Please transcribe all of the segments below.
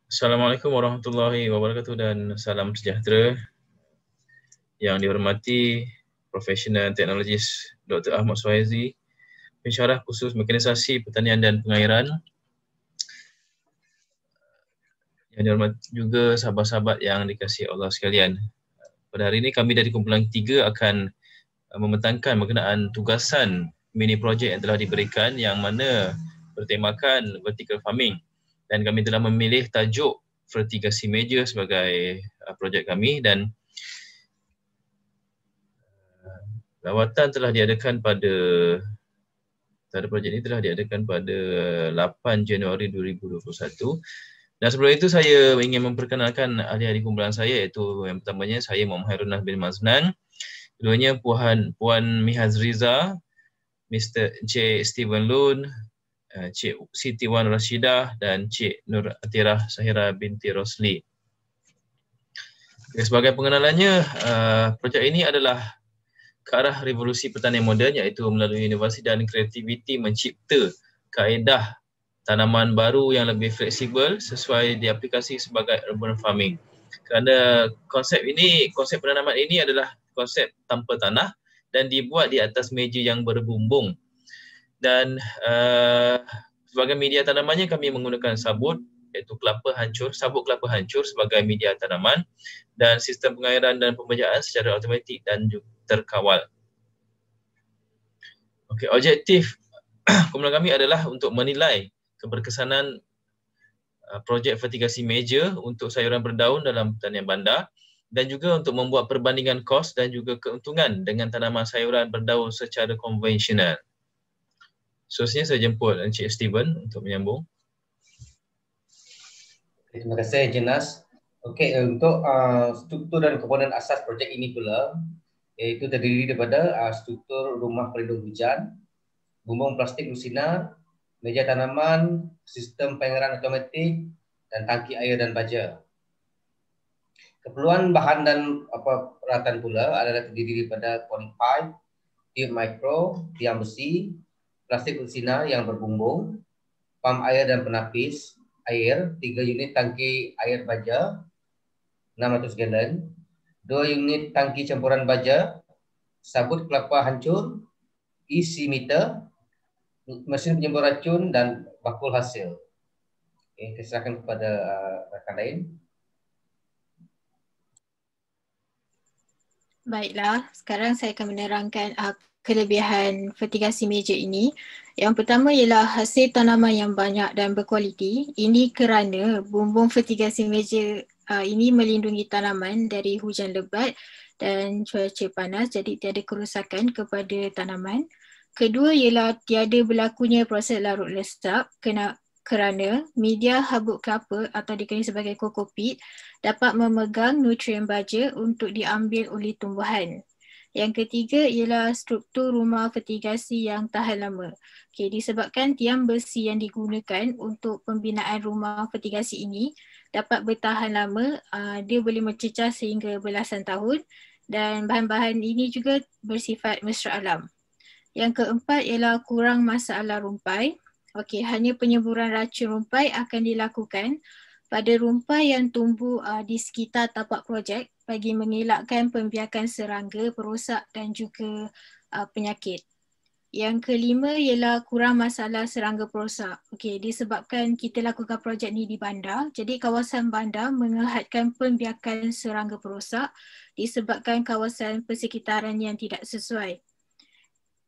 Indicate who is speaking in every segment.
Speaker 1: Assalamualaikum warahmatullahi wabarakatuh dan salam sejahtera. Yang dihormati Profesional Teknologis Dr. Ahmad Suhaizi, pensyarah khusus mekanisasi pertanian dan pengairan. Yang dihormati juga sahabat-sahabat yang dikasihi Allah sekalian. Pada hari ini kami dari kumpulan 3 akan membentangkan berkenaan tugasan mini projek yang telah diberikan yang mana bertemakan vertical farming, dan kami telah memilih tajuk vertigasi meja sebagai projek kami, dan lawatan telah diadakan pada projek ini telah diadakan pada 8 Januari 2021. Dan sebelum itu saya ingin memperkenalkan ahli-ahli kumpulan saya, iaitu yang pertamanya saya Muhammad Hairunah bin Maznan, keduanya Puan Mihaz Riza, Mr. J. Steven Lun, Cik Siti Wan Rashidah dan Cik Nur Atirah Sahira binti Rosli. Sebagai pengenalannya, projek ini adalah ke arah revolusi pertanian moden, iaitu melalui inovasi dan kreativiti mencipta kaedah tanaman baru yang lebih fleksibel sesuai diaplikasi sebagai urban farming. Kerana konsep penanaman ini adalah konsep tanpa tanah dan dibuat di atas meja yang berbumbung. Dan sebagai media tanamannya kami menggunakan sabut, iaitu sabut kelapa hancur sebagai media tanaman, dan sistem pengairan dan pembajaan secara automatik dan juga terkawal. Okey, objektif kumpulan kami adalah untuk menilai keberkesanan projek vertigasi meja untuk sayuran berdaun dalam pertanian bandar, dan juga untuk membuat perbandingan kos dan juga keuntungan dengan tanaman sayuran berdaun secara konvensional. Seterusnya saya jemput Encik Steven untuk menyambung.
Speaker 2: Terima kasih Jenas. Okey, untuk struktur dan komponen asas projek ini pula, iaitu terdiri daripada struktur rumah pelindung hujan, bumbung plastik lusinar, meja tanaman, sistem pengairan automatik, dan tangki air dan baja. Keperluan bahan dan peralatan pula adalah terdiri daripada pipe, tube mikro, tiang besi, plastik lusinar yang berbumbung, pam air dan penapis air, 3 unit tangki air baja 600 galon, 2 unit tangki campuran baja, sabut kelapa hancur, isi meter, mesin penyembur racun dan bakul hasil. Okay, saya serahkan kepada rakan lain.
Speaker 3: Baiklah, sekarang saya akan menerangkan kelebihan vertigasi meja ini. Yang pertama ialah hasil tanaman yang banyak dan berkualiti. Ini kerana bumbung vertigasi meja ini melindungi tanaman dari hujan lebat dan cuaca panas, jadi tiada kerosakan kepada tanaman. Kedua ialah tiada berlakunya proses larut lesap kerana media habuk kelapa atau dikenali sebagai kokopit dapat memegang nutrien baja untuk diambil oleh tumbuhan. Yang ketiga ialah struktur rumah vertigasi yang tahan lama. Okay, disebabkan tiang besi yang digunakan untuk pembinaan rumah vertigasi ini dapat bertahan lama, dia boleh mencecah sehingga belasan tahun, dan bahan-bahan ini juga bersifat mesra alam. Yang keempat ialah kurang masalah rumpai. Okey, hanya penyemburan racun rumpai akan dilakukan pada rumpai yang tumbuh di sekitar tapak projek bagi mengelakkan pembiakan serangga, perosak dan juga penyakit. Yang kelima ialah kurang masalah serangga perosak. Okey, disebabkan kita lakukan projek ni di bandar, jadi kawasan bandar menghadkan pembiakan serangga perosak disebabkan kawasan persekitaran yang tidak sesuai.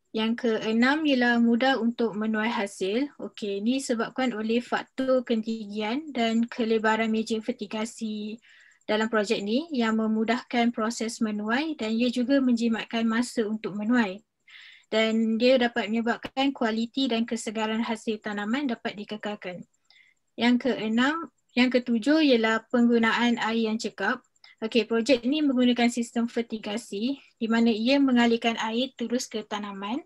Speaker 3: Yang keenam ialah mudah untuk menuai hasil. Okey, ini disebabkan oleh faktor ketinggian dan kelebaran meja vertigasi dalam projek ni yang memudahkan proses menuai, dan ia juga menjimatkan masa untuk menuai. Dan dia dapat menyebabkan kualiti dan kesegaran hasil tanaman dapat dikekalkan. Yang ketujuh ialah penggunaan air yang cekap. Okey, projek ini menggunakan sistem vertigasi di mana ia mengalirkan air terus ke tanaman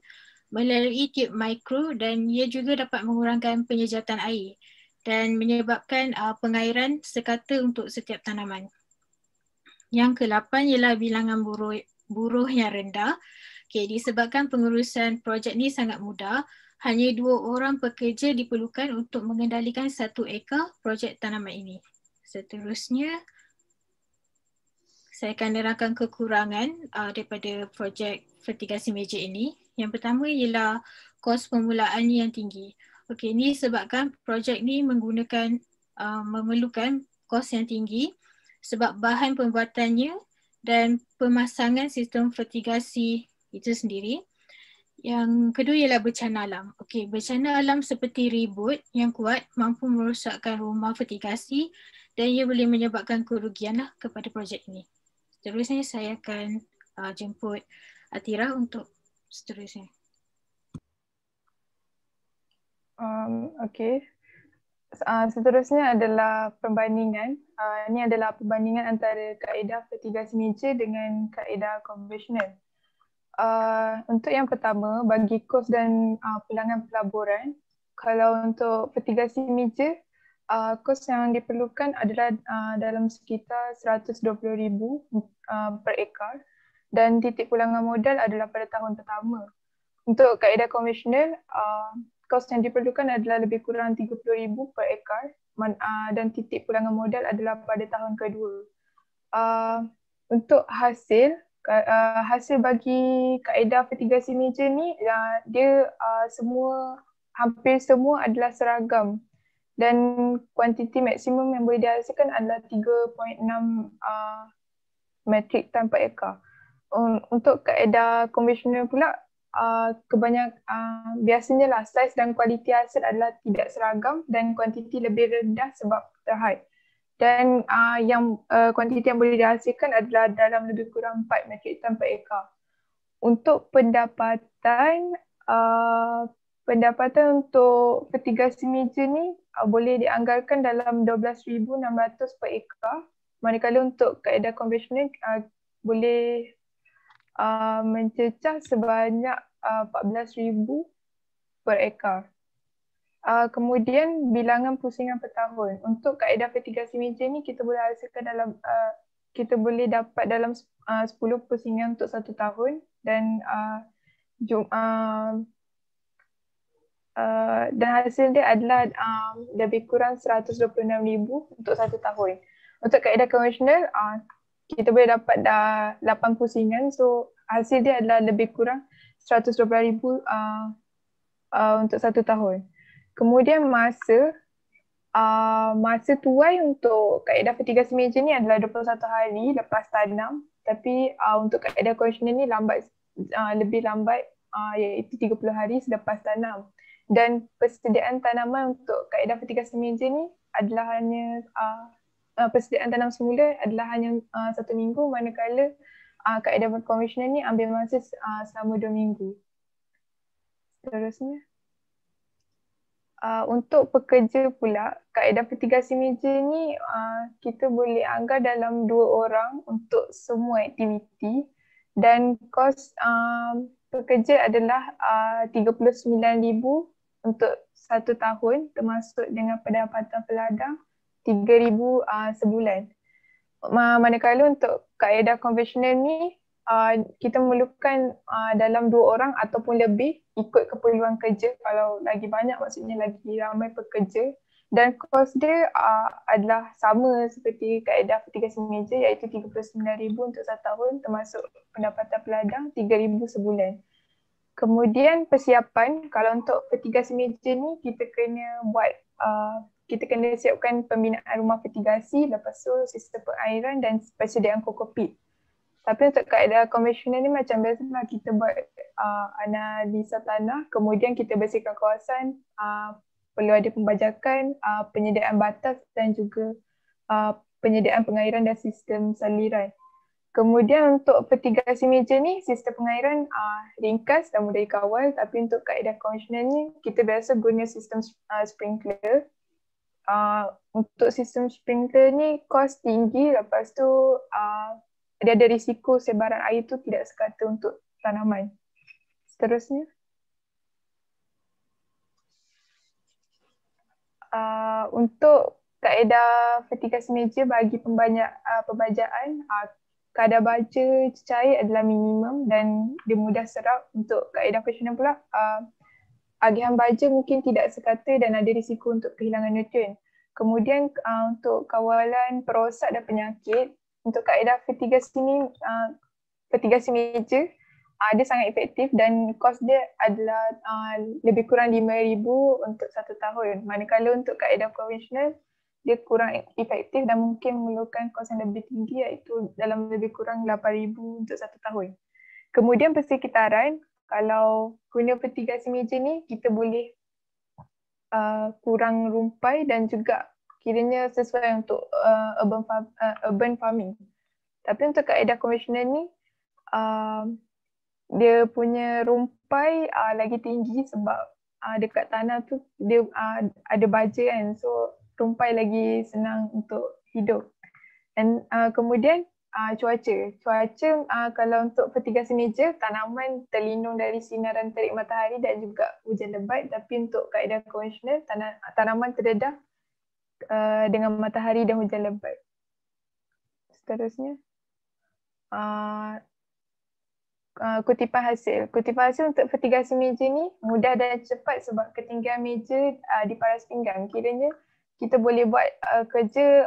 Speaker 3: melalui tube mikro, dan ia juga dapat mengurangkan penyejatan air dan menyebabkan pengairan sekata untuk setiap tanaman. Yang ke-8 ialah bilangan buruh yang rendah. Okey, disebabkan pengurusan projek ini sangat mudah, hanya 2 orang pekerja diperlukan untuk mengendalikan 1 ekar projek tanaman ini. Seterusnya, saya akan nerangkan kekurangan daripada projek vertigasi meja ini. Yang pertama ialah kos permulaan yang tinggi. Okey, ini sebabkan projek ni memerlukan kos yang tinggi sebab bahan pembuatannya dan pemasangan sistem vertigasi itu sendiri. Yang kedua ialah bencana alam. Okey, bencana alam seperti ribut yang kuat mampu merosakkan rumah vertigasi dan ia boleh menyebabkan kerugian kepada projek ini. Seterusnya saya akan jemput Atira untuk seterusnya.
Speaker 4: Okey. Seterusnya adalah perbandingan. Ini adalah perbandingan antara kaedah vertigasi meja dengan kaedah konvensional. Untuk yang pertama, bagi kos dan pulangan pelaburan, kalau untuk vertigasi meja, kos yang diperlukan adalah dalam sekitar 120,000 per ekar dan titik pulangan modal adalah pada tahun pertama. Untuk kaedah konvensional, kos yang diperlukan adalah lebih kurang 30,000 per ekar dan titik pulangan modal adalah pada tahun kedua. Untuk hasil bagi kaedah vertigasi meja ni, dia hampir semua adalah seragam dan kuantiti maksimum yang boleh dihasilkan adalah 3.6 metrik tan per ekar. Untuk kaedah konvensional pula, biasanya lah saiz dan kualiti hasil adalah tidak seragam dan kuantiti lebih rendah sebab terhad. Dan kuantiti yang boleh dihasilkan adalah dalam lebih kurang 4 metrik tan per ekar. Untuk pendapatan untuk vertigasi meja ni boleh dianggarkan dalam 12,600 per ekar, manakala untuk kaedah konvensional boleh mencecah sebanyak 14,000 per ekar. Kemudian bilangan pusingan per tahun. Untuk kaedah vertigasi meja ni kita boleh hasilkan kita boleh dapat dalam 10 pusingan untuk 1 tahun dan dan hasil dia adalah lebih kurang 126,000 untuk 1 tahun. Untuk kaedah konvensional, kita boleh dapat 8 pusingan, so hasil dia adalah lebih kurang 112,000 untuk 1 tahun. Kemudian masa tuai untuk kaedah vertigasi meja ni adalah 21 hari lepas tanam, tapi untuk kaedah konvensional ni lebih lambat, iaitu 30 hari selepas tanam. Dan persediaan tanaman untuk kaedah vertigasi meja ni adalah hanya persediaan tanam semula adalah hanya 1 minggu, manakala kaedah konvensional ni ambil masa selama 2 minggu. Seterusnya, untuk pekerja pula, kaedah vertigasi meja ni kita boleh anggar dalam 2 orang untuk semua aktiviti dan kos pekerja adalah 39,000 untuk 1 tahun, termasuk dengan pendapatan peladang 3,000 sebulan. Manakala untuk kaedah konvensional ni kita memerlukan dalam 2 orang ataupun lebih ikut keperluan kerja. Kalau lagi banyak maksudnya lagi ramai pekerja, dan kos dia adalah sama seperti kaedah vertigasi meja, iaitu 39,000 untuk 1 tahun, termasuk pendapatan peladang 3,000 sebulan. Kemudian persiapan, kalau untuk vertigasi meja ni kita kena siapkan pembinaan rumah vertigasi, lepas tu sistem perairan dan persediaan kokopit. Tapi untuk kaedah konvensional ni macam biasalah, kita buat analisa tanah, kemudian kita bersihkan kawasan, perlu ada pembajakan, penyediaan batas dan juga penyediaan pengairan dan sistem saliran. Kemudian untuk vertigasi meja ni, sistem pengairan ringkas dan mudah dikawal, tapi untuk kaedah konvensional ni kita biasa guna sistem sprinkler. Untuk sistem sprinkler ni kos tinggi, lepas tu dia ada risiko sebaran air tu tidak sekata untuk tanaman. Seterusnya, untuk kaedah vertigasi meja bagi pembajaan, kadar baja cair adalah minimum dan dia mudah serap. Untuk kaedah konvensional pula, agihan baja mungkin tidak sekata dan ada risiko untuk kehilangan nutrien. Kemudian untuk kawalan perosak dan penyakit, untuk kaedah fertigasi ni, fertigasi meja, dia sangat efektif dan kos dia adalah lebih kurang 5,000 untuk 1 tahun. Manakala untuk kaedah konvensional, dia kurang efektif dan mungkin memerlukan kos yang lebih tinggi, iaitu dalam lebih kurang 8,000 untuk 1 tahun. Kemudian persekitaran, kalau guna fertigasi meja ni, kita boleh kurang rumpai dan juga kiranya sesuai untuk urban farming. Tapi untuk kaedah konvensional ni, dia punya rumpai lagi tinggi sebab dekat tanah tu dia ada baja kan, so rumpai lagi senang untuk hidup. Dan kemudian cuaca kalau untuk fertigasi meja, tanaman terlindung dari sinaran terik matahari dan juga hujan lebat, tapi untuk kaedah konvensional tanaman terdedah dengan matahari dan hujan lebat. Seterusnya kutipan hasil. Kutipan hasil untuk fertigasi meja ni mudah dan cepat sebab ketinggian meja di paras pinggang. Kiranya kita boleh buat kerja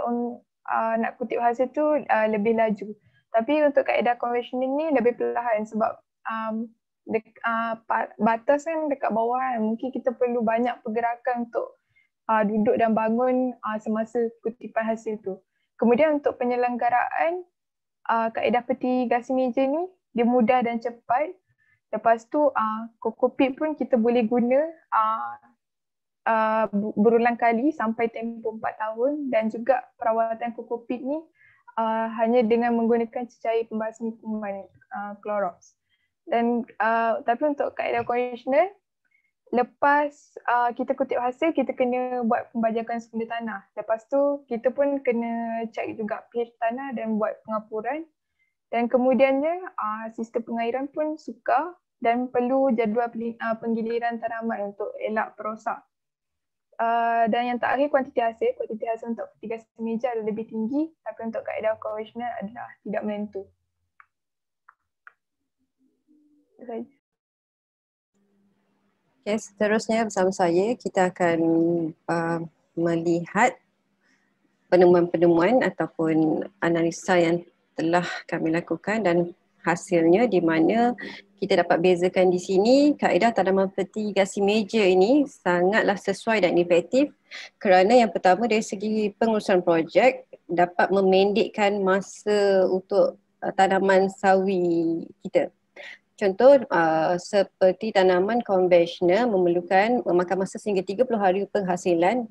Speaker 4: nak kutip hasil tu lebih laju. Tapi untuk kaedah konvensional ni lebih perlahan sebab batas kan dekat bawah kan. Mungkin kita perlu banyak pergerakan untuk duduk dan bangun semasa kutipan hasil tu. Kemudian untuk penyelenggaraan kaedah fertigasi meja ni, dia mudah dan cepat. Lepas tu kokopit pun kita boleh guna berulang kali sampai tempoh 4 tahun, dan juga perawatan kokopit ni hanya dengan menggunakan cecair pembasmi kuman Clorox. Dan tapi untuk kaedah konvensional, lepas kita kutip hasil, kita kena buat pembajakan sekunder tanah. Lepas tu kita pun kena cek juga pH tanah dan buat pengapuran. Dan kemudiannya sistem pengairan pun sukar dan perlu jadual penggiliran tanaman untuk elak perosak. Dan yang terakhir kuantiti hasil. Kuantiti hasil untuk fertigasi meja adalah lebih tinggi, tapi untuk kaedah konvensional adalah tidak menentu.
Speaker 5: Okay, seterusnya bersama saya kita akan melihat penemuan-penemuan ataupun analisa yang telah kami lakukan dan hasilnya, di mana kita dapat bezakan di sini kaedah tanaman fertigasi meja ini sangatlah sesuai dan efektif kerana yang pertama dari segi pengurusan projek dapat memendekkan masa untuk tanaman sawi kita. Contoh seperti tanaman konvensional memakan masa sehingga 30 hari penghasilan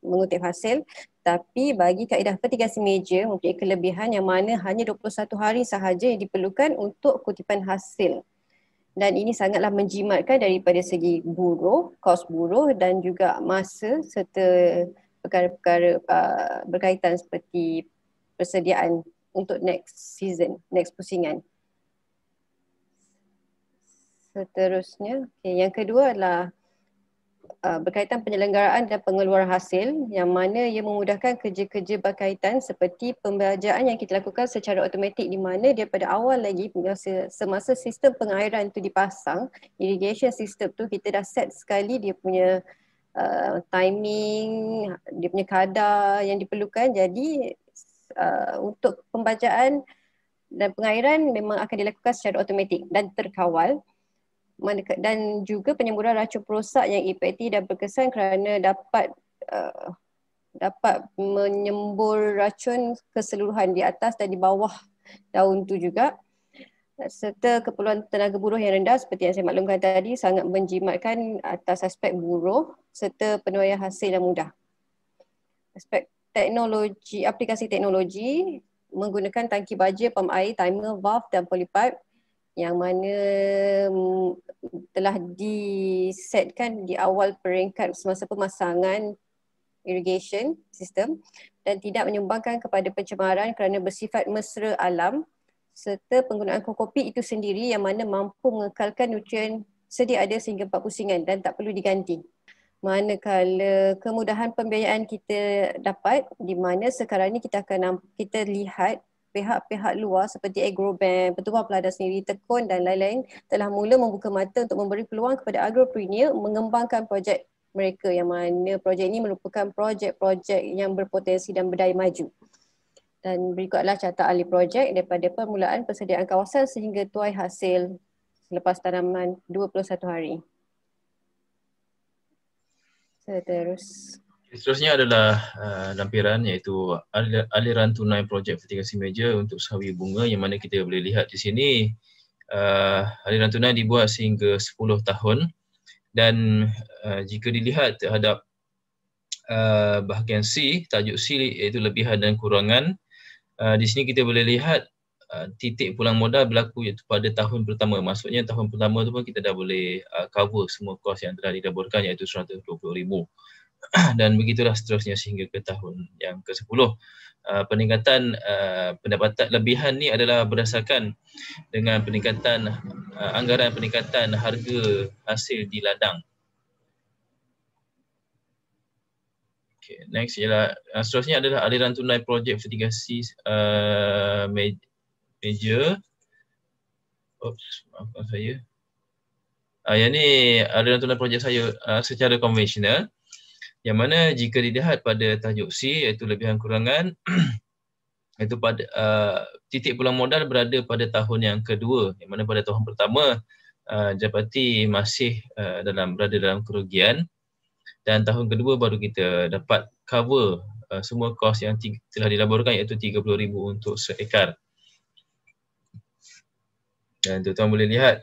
Speaker 5: mengutip hasil, tapi bagi kaedah fertigasi meja mempunyai kelebihan yang mana hanya 21 hari sahaja yang diperlukan untuk kutipan hasil. Dan ini sangatlah menjimatkan daripada segi buruh, kos buruh dan juga masa serta perkara-perkara berkaitan seperti persediaan untuk next season, next pusingan. Seterusnya, yang kedua adalah berkaitan penyelenggaraan dan pengeluaran hasil, yang mana ia memudahkan kerja-kerja berkaitan seperti pembajaan yang kita lakukan secara automatik, di mana daripada awal lagi semasa sistem pengairan tu dipasang, irrigation system tu kita dah set sekali dia punya timing, dia punya kadar yang diperlukan. Jadi untuk pembajaan dan pengairan memang akan dilakukan secara automatik dan terkawal. Dan juga penyemburan racun perosak yang efektif dan berkesan kerana dapat menyembur racun keseluruhan di atas dan di bawah daun tu juga, serta keperluan tenaga buruh yang rendah seperti yang saya maklumkan tadi sangat menjimatkan atas aspek buruh serta penuaian hasil yang mudah. Aspek teknologi, aplikasi teknologi menggunakan tangki baja, pam air, timer, valve dan polypipe yang mana telah disetkan di awal peringkat semasa pemasangan irrigation system dan tidak menyumbangkan kepada pencemaran kerana bersifat mesra alam, serta penggunaan kokopit itu sendiri yang mana mampu mengekalkan nutrien sedia ada sehingga 4 pusingan dan tak perlu diganti. Manakala kemudahan pembiayaan kita dapat, di mana sekarang ni kita lihat pihak-pihak luar seperti Agrobank, Pertubuhan Peladan sendiri, Tekun dan lain-lain telah mula membuka mata untuk memberi peluang kepada agropreneur mengembangkan projek mereka yang mana projek ini merupakan projek-projek yang berpotensi dan berdaya maju. Dan berikut adalah carta ahli projek daripada permulaan persediaan kawasan sehingga tuai hasil selepas tanaman 21 hari.
Speaker 1: Seterusnya adalah lampiran iaitu aliran tunai projek fertigasi meja untuk sawi bunga yang mana kita boleh lihat di sini aliran tunai dibuat sehingga 10 tahun dan jika dilihat terhadap bahagian C, tajuk C iaitu lebihan dan kurangan, di sini kita boleh lihat titik pulang modal berlaku iaitu pada tahun pertama. Maksudnya tahun pertama tu pun kita dah boleh cover semua kos yang telah dilaburkan iaitu 120,000. Dan begitulah seterusnya sehingga ke tahun yang ke-10. Peningkatan pendapatan lebihan ni adalah berdasarkan dengan peningkatan anggaran peningkatan harga hasil di ladang. Okay, next ialah seterusnya adalah aliran tunai projek fertigasi meja. Maafkan saya. Yang ni aliran tunai projek saya secara konvensional. Yang mana jika dilihat pada tajuk C iaitu lebihan kurangan iaitu pada titik pulang modal berada pada tahun yang kedua, yang mana pada tahun pertama Japati masih berada dalam kerugian dan tahun kedua baru kita dapat cover semua kos yang telah dilaburkan iaitu 30,000 untuk seekar. Dan tuan-tuan boleh lihat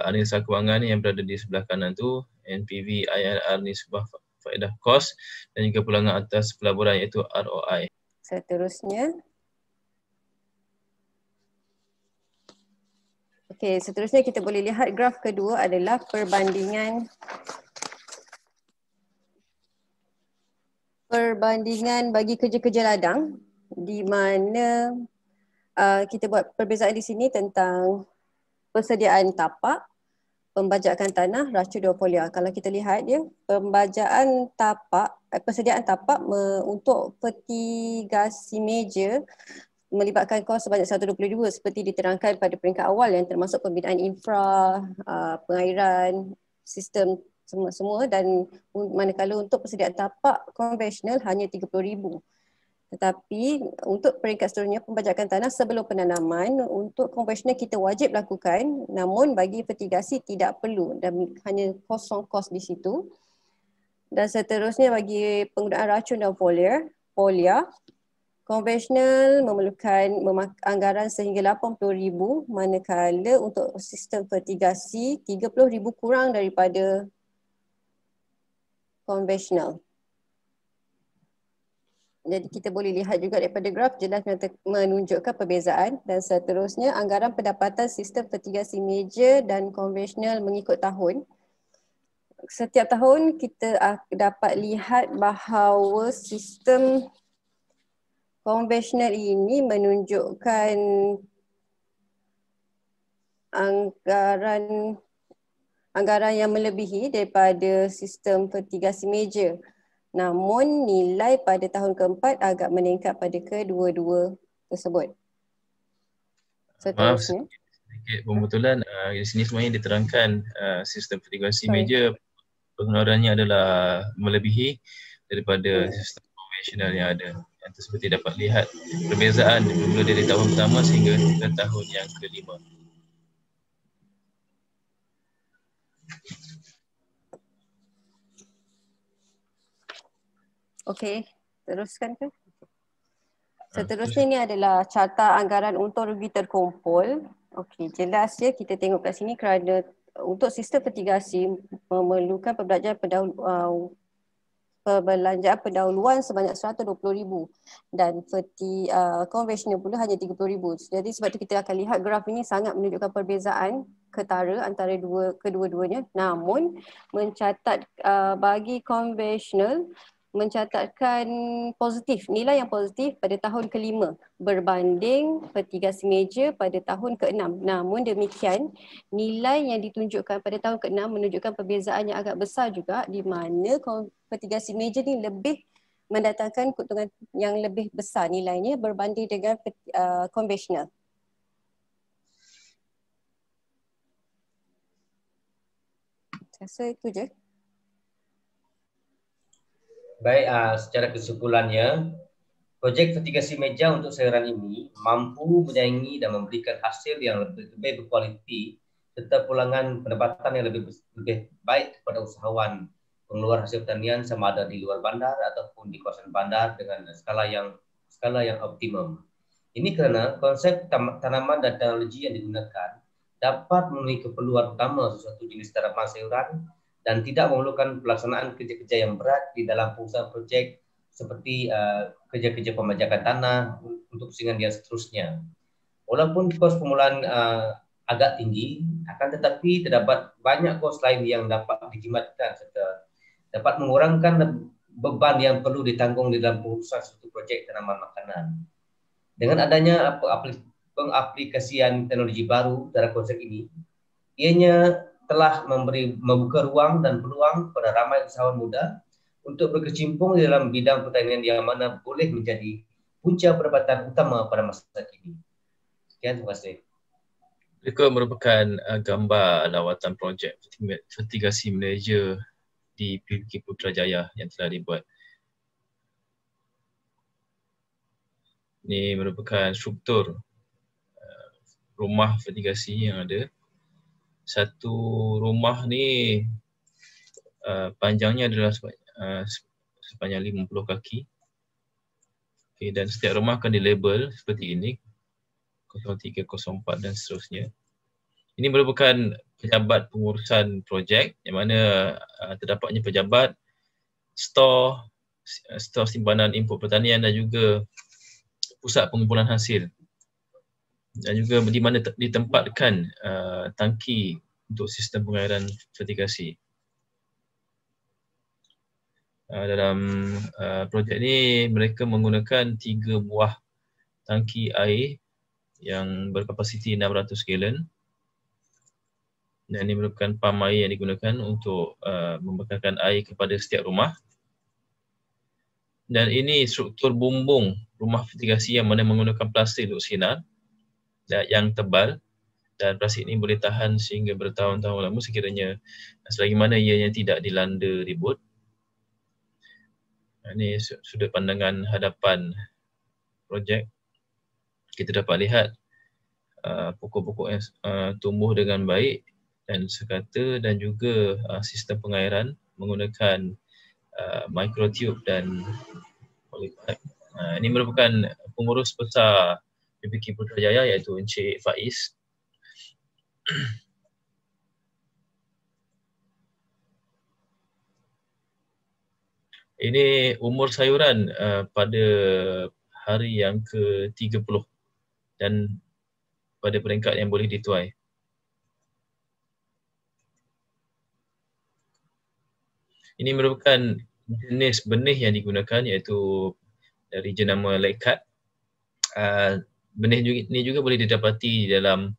Speaker 1: analisa kewangan yang berada di sebelah kanan tu, NPV, IRR ni sebuah faedah kos dan juga pulangan atas pelaburan iaitu ROI.
Speaker 5: Seterusnya. Okey, seterusnya kita boleh lihat graf kedua adalah perbandingan bagi kerja-kerja ladang di mana kita buat perbezaan di sini tentang persediaan tapak, pembajakan tanah, racun dan folia. Kalau kita lihat dia, persediaan tapak untuk fertigasi meja melibatkan kos sebanyak 122 seperti diterangkan pada peringkat awal yang termasuk pembinaan infra, pengairan, sistem semua dan manakala untuk persediaan tapak konvensional hanya 30,000. Tetapi untuk peringkat seterusnya pembajakan tanah sebelum penanaman untuk konvensional kita wajib lakukan, namun bagi fertigasi tidak perlu dan hanya kosong kos di situ. Dan seterusnya bagi penggunaan racun dan folia konvensional memerlukan anggaran sehingga 80,000 manakala untuk sistem fertigasi 30,000 kurang daripada konvensional. Jadi kita boleh lihat juga daripada graf jelas menunjukkan perbezaan dan seterusnya anggaran pendapatan sistem fertigasi meja dan konvensional mengikut tahun. Setiap tahun kita dapat lihat bahawa sistem konvensional ini menunjukkan anggaran yang melebihi daripada sistem fertigasi meja. Namun nilai pada tahun keempat agak meningkat pada kedua-dua tersebut. Seterusnya.
Speaker 1: Sedikit pembetulan, di sini semuanya diterangkan sistem fertigasi meja pengeluarannya adalah melebihi daripada sistem konvensional yang ada. Yang tersebut dapat lihat perbezaan bermula dari tahun pertama sehingga ke tahun yang kelima.
Speaker 5: Okey, teruskan ke? Seterusnya ini adalah carta anggaran untung rugi terkumpul. Okey, jelas ya kita tengok kat sini kerana untuk sistem fertigasi memerlukan perbelanjaan pendahuluan sebanyak 120,000 dan konvensional pula hanya 30,000. Jadi sebab itu kita akan lihat graf ini sangat menunjukkan perbezaan ketara antara kedua-duanya. Namun mencatat bagi konvensional mencatatkan nilai yang positif pada tahun kelima berbanding fertigasi meja pada tahun ke-6. Namun demikian, nilai yang ditunjukkan pada tahun ke-6 menunjukkan perbezaan yang agak besar juga di mana fertigasi meja ni lebih mendatangkan keuntungan yang lebih besar nilainya berbanding dengan konvensional. Saya rasa itu je.
Speaker 2: Baik, secara kesimpulannya, projek vertigasi meja untuk sayuran ini mampu menyaingi dan memberikan hasil yang lebih berkualiti serta pulangan pendapatan yang lebih baik kepada usahawan pengeluar hasil pertanian sama ada di luar bandar ataupun di kawasan bandar dengan skala yang optimum. Ini kerana konsep tanaman dan teknologi yang digunakan dapat memenuhi keperluan utama sesuatu jenis tanaman sayuran dan tidak memerlukan pelaksanaan kerja-kerja yang berat di dalam pengusahaan projek seperti kerja-kerja pemajakan tanah untuk pusingan yang seterusnya. Walaupun kos permulaan agak tinggi, akan tetapi terdapat banyak kos lain yang dapat dijimatkan serta dapat mengurangkan beban yang perlu ditanggung di dalam pengurusan suatu projek tanaman makanan. Dengan adanya pengaplikasian teknologi baru dalam konsep ini, ianya telah membuka ruang dan peluang pada ramai usahawan muda untuk berkecimpung di dalam bidang pertanian yang mana boleh menjadi punca pendapatan utama pada masa kini. Sekian, terima kasih.
Speaker 1: Berikut merupakan gambar lawatan projek vertigasi Malaysia di PBK Putrajaya yang telah dibuat. Ini merupakan struktur rumah vertigasi yang ada. Satu rumah ni panjangnya adalah sepanjang 50 kaki. Okay, dan setiap rumah akan dilabel seperti ini, 03, 04 dan seterusnya. Ini merupakan pejabat pengurusan projek yang mana terdapatnya pejabat, stor simpanan input pertanian dan juga pusat pengumpulan hasil. Dan juga di mana ditempatkan tangki untuk sistem pengairan vertigasi. Dalam projek ini mereka menggunakan 3 buah tangki air yang berkapasiti 600 gallon. Dan ini merupakan pam air yang digunakan untuk membekalkan air kepada setiap rumah. Dan ini struktur bumbung rumah vertigasi yang mana menggunakan plastik untuk sinar yang tebal, dan plastik ini boleh tahan sehingga bertahun-tahun lama sekiranya selagi mana ianya tidak dilanda ribut. Ini sudut pandangan hadapan projek. Kita dapat lihat pokok-pokok yang tumbuh dengan baik dan sekata, dan juga sistem pengairan menggunakan microtube dan polypipe. Ini merupakan pengurus besar PBK Putrajaya iaitu Encik Faiz. Ini umur sayuran pada hari yang ke-30 dan pada peringkat yang boleh dituai. Ini merupakan jenis benih yang digunakan iaitu dari jenama Leicat. Benih ini juga boleh didapati dalam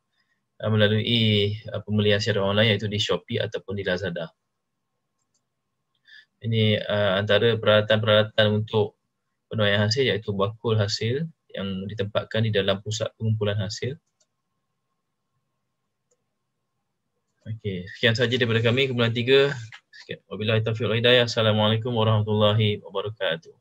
Speaker 1: melalui pembelian secara online iaitu di Shopee ataupun di Lazada. Ini antara peralatan-peralatan untuk penuaian hasil iaitu bakul hasil yang ditempatkan di dalam pusat pengumpulan hasil. Okey, sekian sahaja daripada kami, kumpulan 3. Wabillahi taufiq wal hidayah. Assalamualaikum warahmatullahi wabarakatuh.